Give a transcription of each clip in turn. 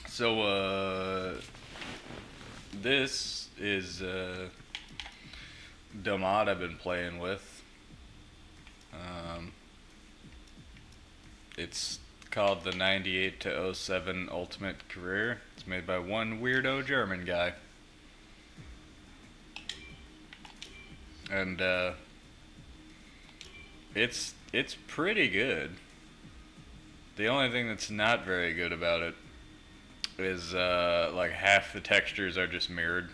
So, this is the mod I've been playing with. It's called the 98 to 07 Ultimate Career. It's made by one weirdo German guy. And it's pretty good. The only thing that's not very good about it is like half the textures are just mirrored.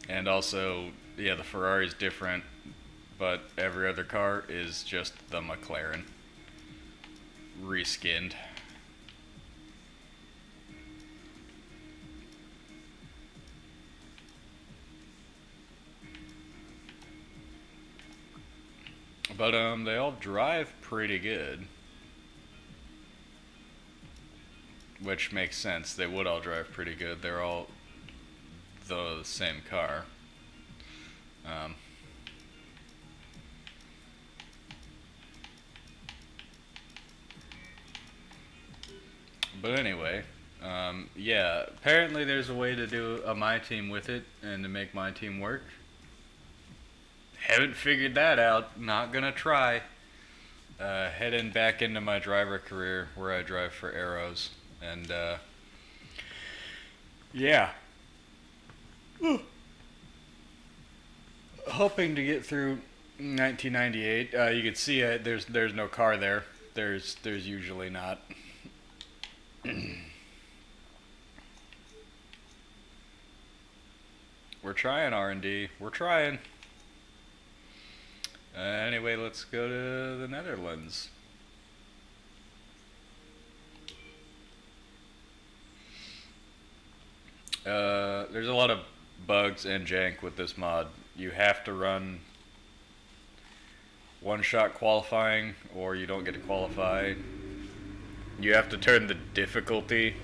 And also, yeah, the Ferrari's different, but every other car is just the McLaren reskinned. But they all drive pretty good, which makes sense. They would all drive pretty good. They're all the same car. But anyway, yeah, apparently there's a way to do a my team with it and to make my team work. Haven't figured that out. Not gonna try. Heading back into my driver career where I drive for Arrows. And, yeah. Hoping to get through 1998. You can see there's no car there. There's usually not. We're trying R&D. We're trying. Anyway, let's go to the Netherlands. There's a lot of bugs and jank with this mod. You have to run one-shot qualifying or you don't get to qualify. You have to turn the difficulty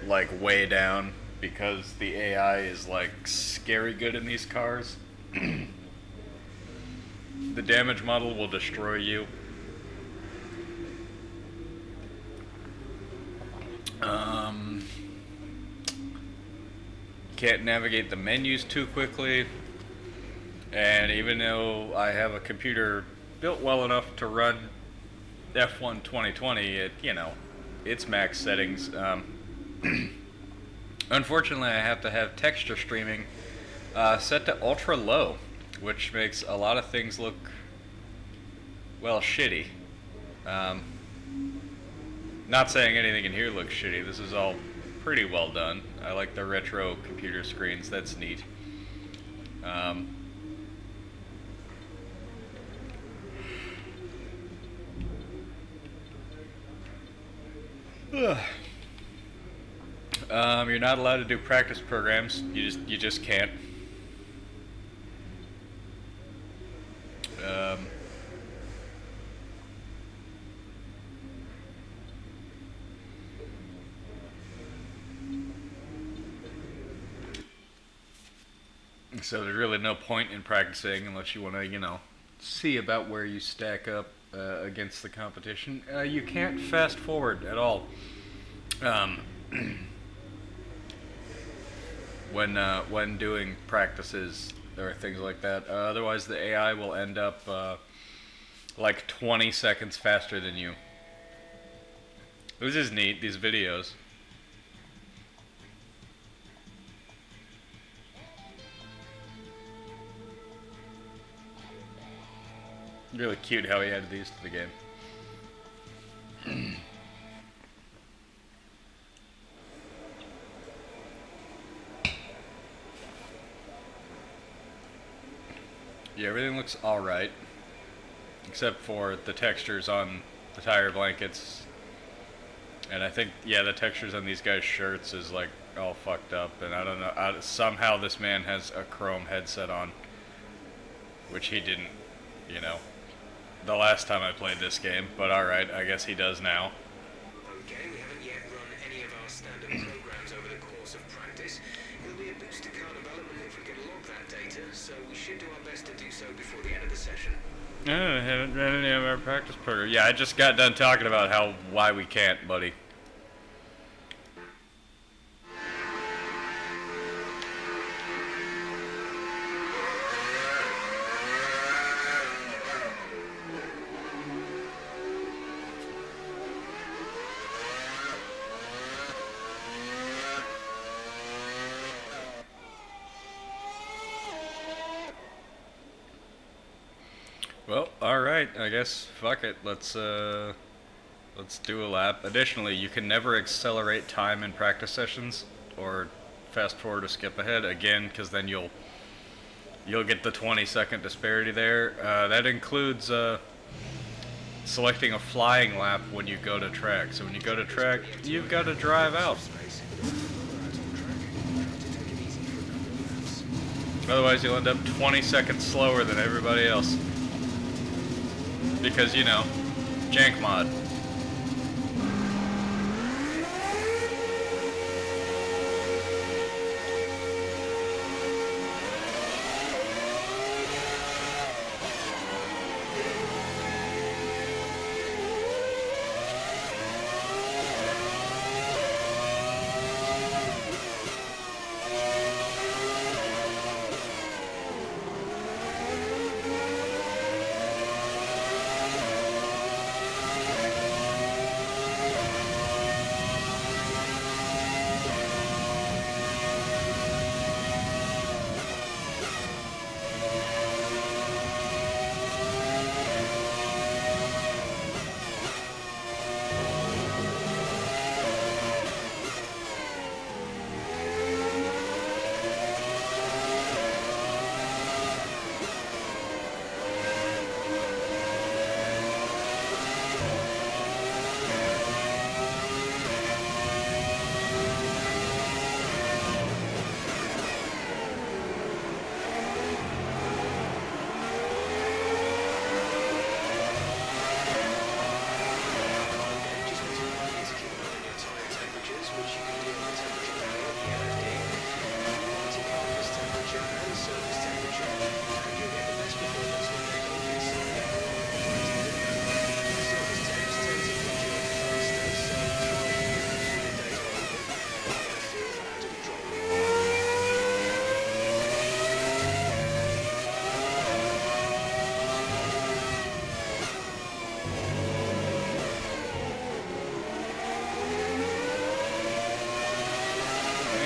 like way down because the AI is like scary good in these cars. The damage model will destroy you. Can't navigate the menus too quickly. And even though I have a computer built well enough to run F1 2020 at, its max settings, unfortunately I have to have texture streaming set to ultra low, which makes a lot of things look, well, shitty. Not saying anything in here looks shitty. This is all pretty well done. I like the retro computer screens. That's neat. You're not allowed to do practice programs. You just can't. So there's really no point in practicing unless you want to, see about where you stack up against the competition. You can't fast forward at all. When doing practices or things like that. Otherwise, the AI will end up like 20 seconds faster than you. This is neat, these videos. Really cute how he added these to the game. Yeah, everything looks alright. Except for the textures on the tire blankets. And I think, yeah, the textures on these guys' shirts is like all fucked up. And I don't know, somehow this man has a chrome headset on. Which he didn't, the last time I played this game. But alright, I guess he does now. Okay, we haven't yet run any of our standard programs over the course of practice. It'll be a boost to car development if we can log that data, so we should do our best to do so before the end of the session. I haven't read any of our practice program. Yeah, I just got done talking about why we can't, buddy. Well, alright, I guess, fuck it, let's do a lap. Additionally, you can never accelerate time in practice sessions, or fast forward or skip ahead, again, because then you'll get the 20-second disparity there. That includes, selecting a flying lap when you go to track. So when you go to track, you've got to drive out. Otherwise, you'll end up 20 seconds slower than everybody else. Because, you know, jank mod.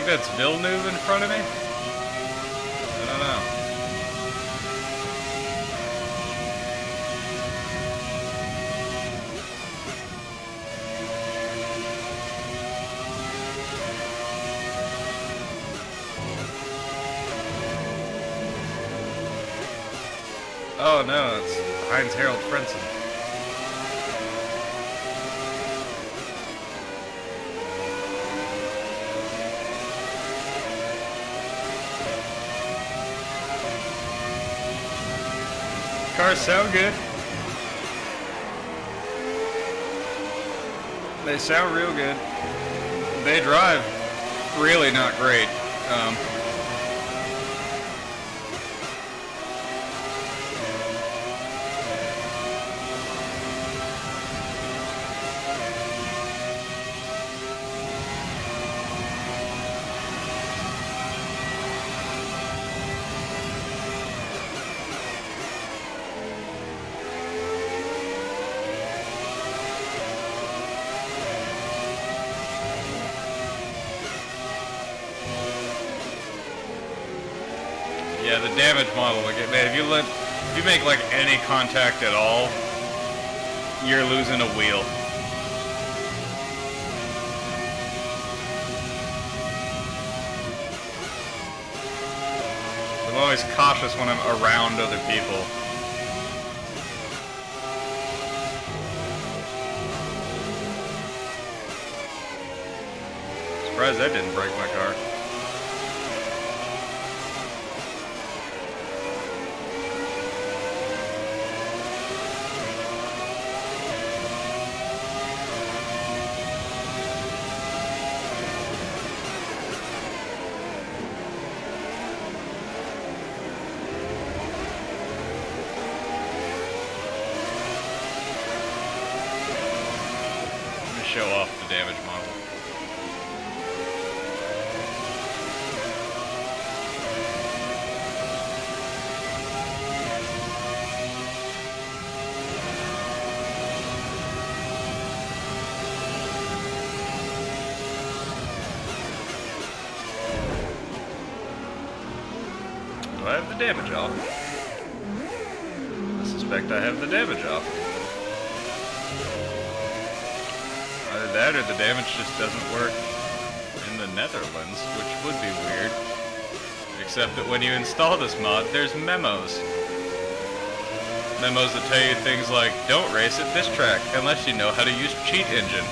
That's Villeneuve in front of me? I don't know. Oh no, it's Heinz Harold Frentzen. Cars sound good. They sound real good. They drive really not great. Yeah, the damage model, like, man, if you make like any contact at all, you're losing a wheel. I'm always cautious when I'm around other people. Surprised that didn't break my car. show off the damage model. Do I have the damage off? I suspect I have the damage off. Either that or the damage just doesn't work in the Netherlands, which would be weird. Except that when you install this mod, there's memos. Memos that tell you things like, don't race at this track unless you know how to use Cheat Engine.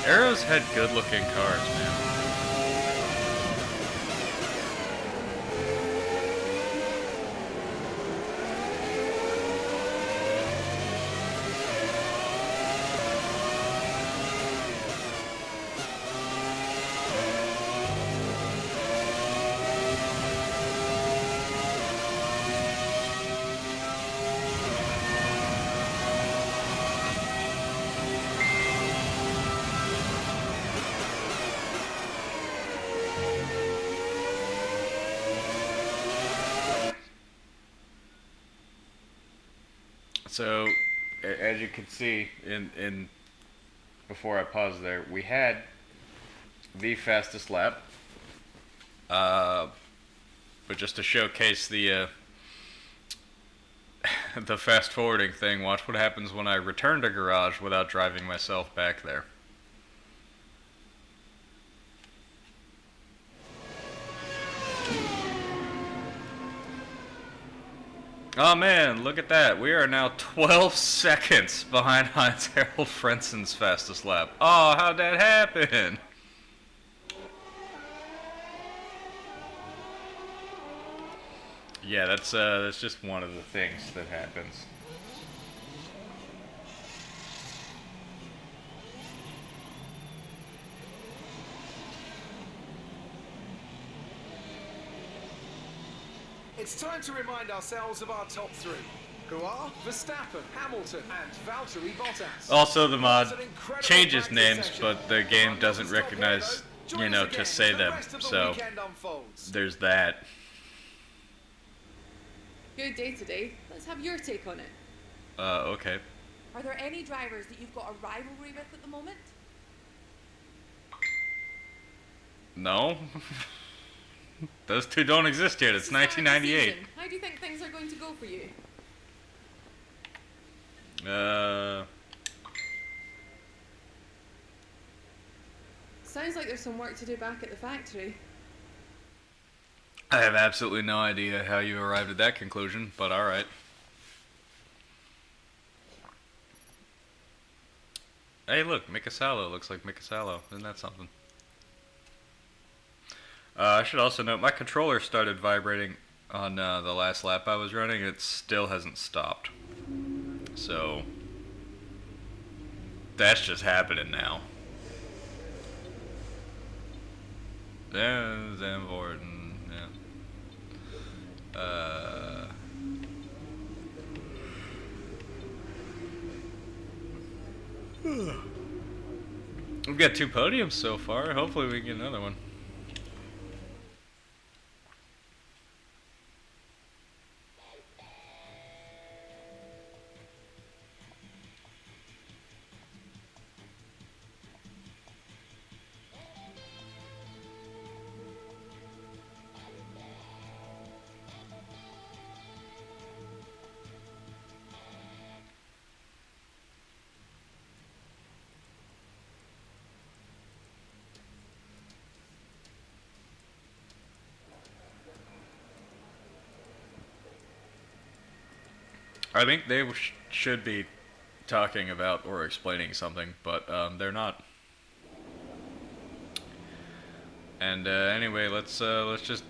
Arrows had good-looking cars, man. So, as you can see in before I pause there, we had the fastest lap. But just to showcase the the fast forwarding thing, watch what happens when I return to garage without driving myself back there. Oh man, look at that. We are now 12 seconds behind Heinz Harold Frenson's fastest lap. Oh, how'd that happen? Yeah, that's just one of the things that happens. It's time to remind ourselves of our top three, who are Verstappen, Hamilton, and Valtteri Bottas. Also, the mod An incredible changes practice names, session. but the game Our doesn't non-stop recognize, hero. you Join know, us to again say as the them. rest of the So weekend unfolds. there's that. Good day today. Let's have your take on it. Okay. Are there any drivers that you've got a rivalry with at the moment? No. Those two don't exist yet. It's the start of the 1998. season. How do you think things are going to go for you? Sounds like there's some work to do back at the factory. I have absolutely no idea how you arrived at that conclusion, but alright. Hey look, Mikasalo looks like Mikasalo. Isn't that something? I should also note, my controller started vibrating on the last lap I was running. It still hasn't stopped. So, that's just happening now. Yeah, Zandvoort, yeah. We've got 2 podiums so far. Hopefully we can get another one. I think they should be talking about or explaining something, but they're not. And anyway, let's just,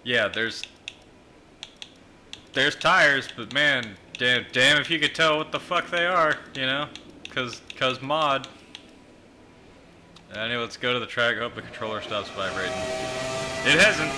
yeah, there's tires, but man, damn if you could tell what the fuck they are, you know, cause mod. Anyway, let's go to the track. Hope the controller stops vibrating. It hasn't.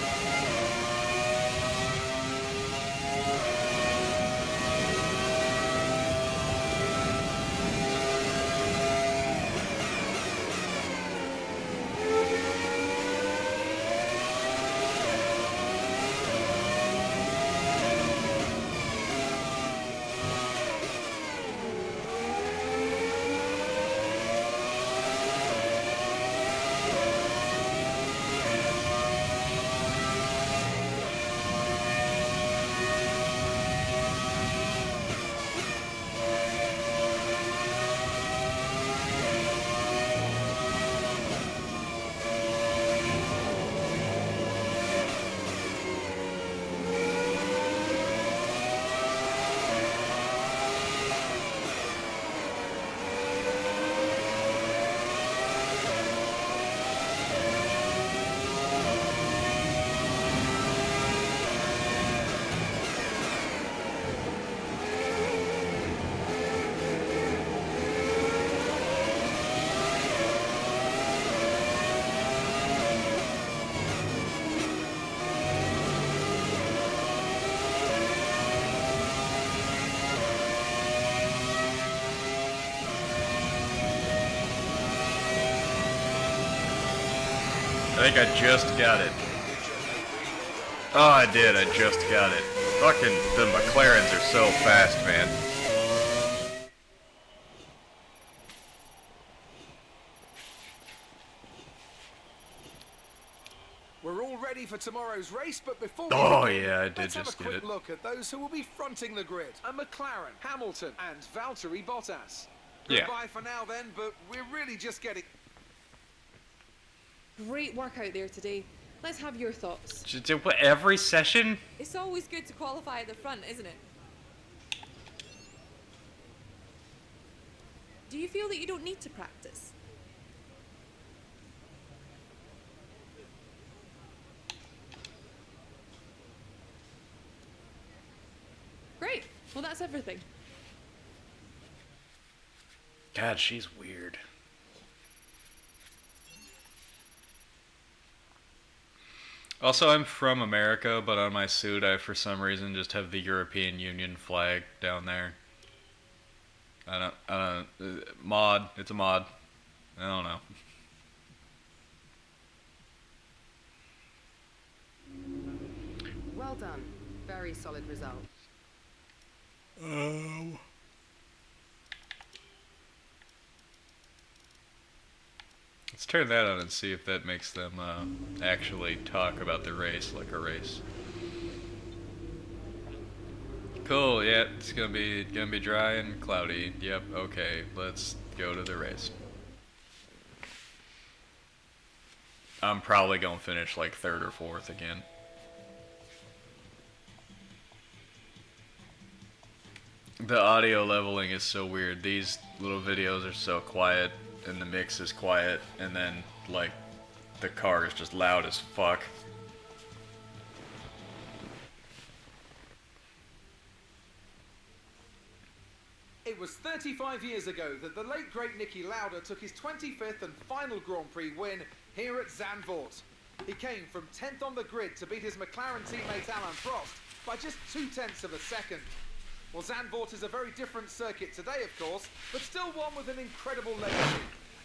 I think I just got it. Oh, I did. I just got it. Fucking, the McLarens are so fast, man. We're all ready for tomorrow's race, but before we Oh, begin, yeah, I did let's have just a get quick it. look at those who will be fronting the grid. A McLaren, Hamilton, and Valtteri Bottas. Yeah. Goodbye for now then, but we're really just getting... Great work out there today. Let's have your thoughts. What, every session? It's always good to qualify at the front, isn't it? Do you feel that you don't need to practice? Great. Well, that's everything. God, she's weird. Also, I'm from America, but on my suit, I for some reason just have the European Union flag down there. I don't, mod, it's a mod. I don't know. Well done. Very solid result. Let's turn that on and see if that makes them actually talk about the race like a race. Cool, yeah, it's gonna be dry and cloudy. Yep, okay, let's go to the race. I'm probably gonna finish like third or fourth again. The audio leveling is so weird. These little videos are so quiet, and the mix is quiet, and then, like, the car is just loud as fuck. It was 35 years ago that the late great Niki Lauda took his 25th and final Grand Prix win here at Zandvoort. He came from 10th on the grid to beat his McLaren teammate Alain Prost by just 0.2 of a second. Well, Zandvoort is a very different circuit today, of course, but still one with an incredible legacy.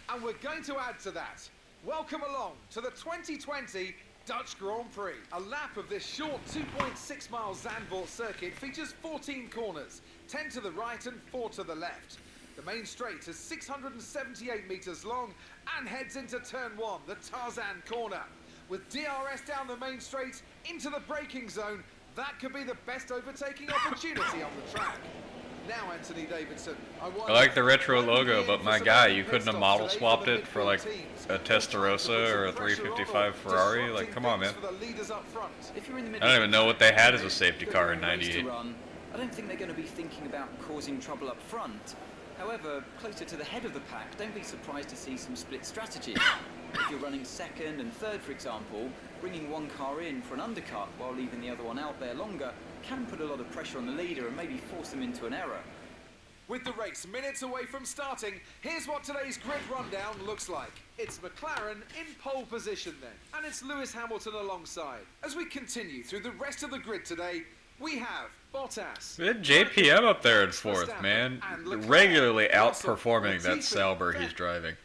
And we're going to add to that. Welcome along to the 2020 Dutch Grand Prix. A lap of this short 2.6 mile Zandvoort circuit features 14 corners, 10 to the right and 4 to the left. The main straight is 678 metres long and heads into turn 1, the Tarzan corner. With DRS down the main straight into the braking zone, that could be the best overtaking opportunity on the track. Now, Anthony Davidson, I like the retro logo, but my guy, you couldn't have model swapped it for like a Testarossa or a 355 Ferrari? Like, come on, man. If you're in the I middle don't even know what they had as a safety car in '98. I don't think they're going to be thinking about causing trouble up front. However, closer to the head of the pack, don't be surprised to see some split strategies. If you're running second and third, for example, bringing one car in for an undercut while leaving the other one out there longer can put a lot of pressure on the leader and maybe force them into an error. With the race minutes away from starting, here's what today's grid rundown looks like. It's McLaren in pole position then, and it's Lewis Hamilton alongside. As we continue through the rest of the grid today, we have Bottas. We had JPM up there in fourth, man. Regularly outperforming that Sauber he's driving.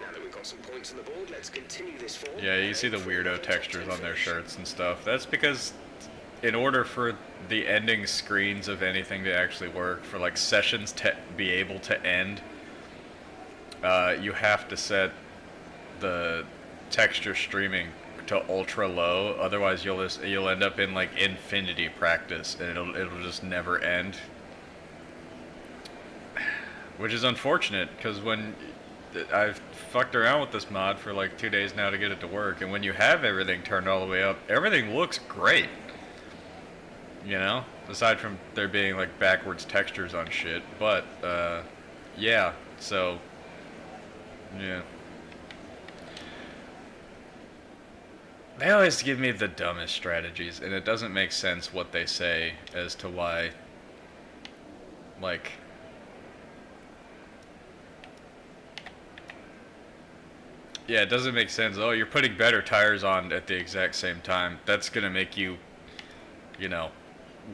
Now that we've got some points on the board, let's continue this forward. Yeah, you see the weirdo textures on their shirts and stuff. That's because in order for the ending screens of anything to actually work, for like sessions to be able to end, you have to set the texture streaming to ultra low. Otherwise, you'll end up in like infinity practice, and it'll just never end. Which is unfortunate, because when I've fucked around with this mod for like 2 days now to get it to work, and when you have everything turned all the way up, everything looks great. You know, aside from there being like backwards textures on shit, but yeah, so yeah. They always give me the dumbest strategies, and it doesn't make sense what they say as to why, like, yeah, it doesn't make sense. Oh, you're putting better tires on at the exact same time. That's gonna make you, you know,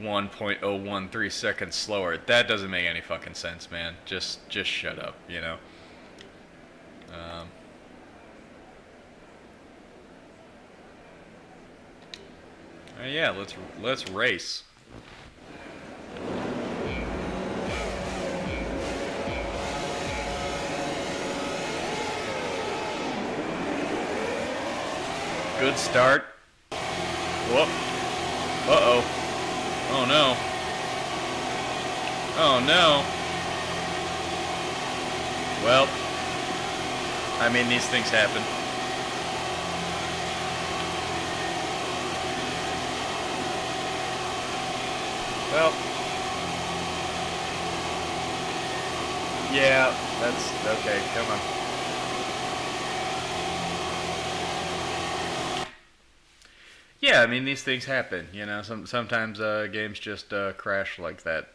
1.013 seconds slower. That doesn't make any fucking sense, man. Just shut up, you know. Yeah, let's race. Good start. Whoop. Uh-oh. Oh no. Oh no. Well, I mean, these things happen. Well, yeah, that's okay. Come on. Yeah, I mean, these things happen, you know. Sometimes games just crash like that.